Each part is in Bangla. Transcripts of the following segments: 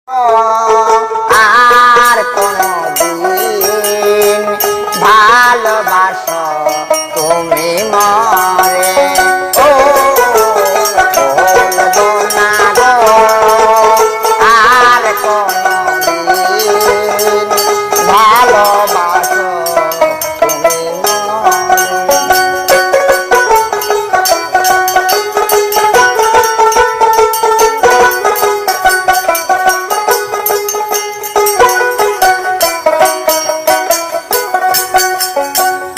আর কোনদিন ভালোবাসো তুমি মরে ও বলবো না গো আর কোনদিন ভালোবাসো তুমি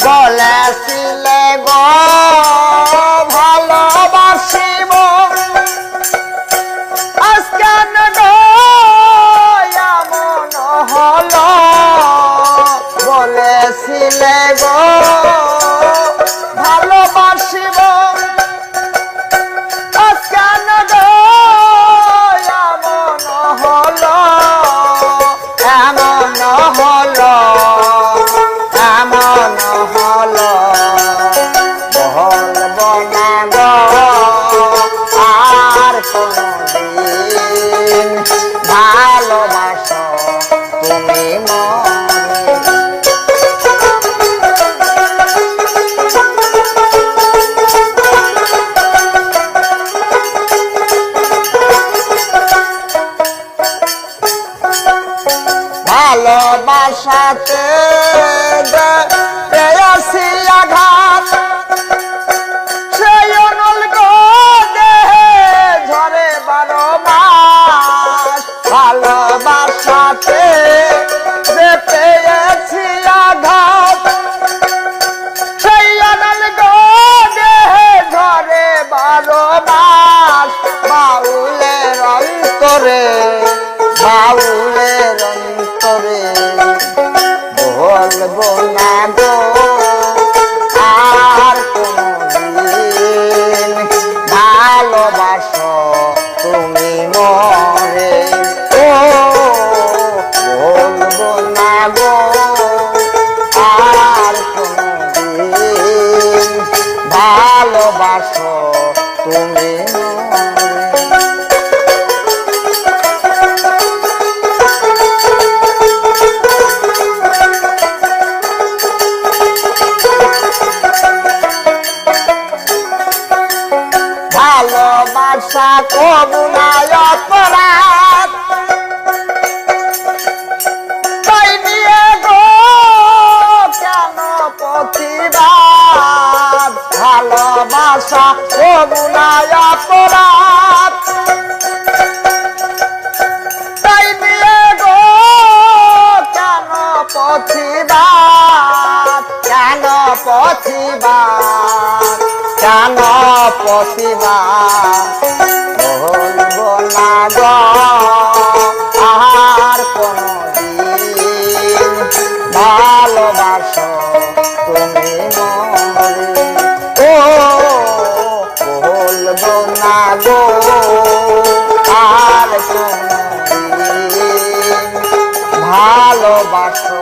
বলেছিলে গো ভালোবাসিব আজকে গো এমন হলো বলেছিলে গো ভালোবাসিব আজকে গো এমন হলো এমন হলো এমন হলো বলবো না গো আর কোনদিন ভালোবাসো তুমি মরে ভালোবাসাতে পেয়েছি আঘাত সেই অনল গো দেহে ঝরে 12 মাস ভালোবাসাতে যে পেয়েছি আঘাত সেই অনল গো দেহে ঝরে 12 মাস বাউলের অন্তরে বাউলের অন্তরে বলবো না গো আর কোনদিন ভালোবাসো তুমি মরে ও বলবো না গো আর কোনদিন ভালোবাসো তুমি ভালোবাসা কবু নাই অপরাধ তাই নিয়ে গো কেন প্রতিবাদ ভালোবাসা কবু নাই অপরাধ তাই নিয়ে গো কেন প্রতিবাদ কেন প্রতিবাদ কেন প্রতিবাদ বলবো না গো আর কোনদিন ভালোবাসো তুমি মরে ও বলবো না গো আর কোনদিন ভালোবাসো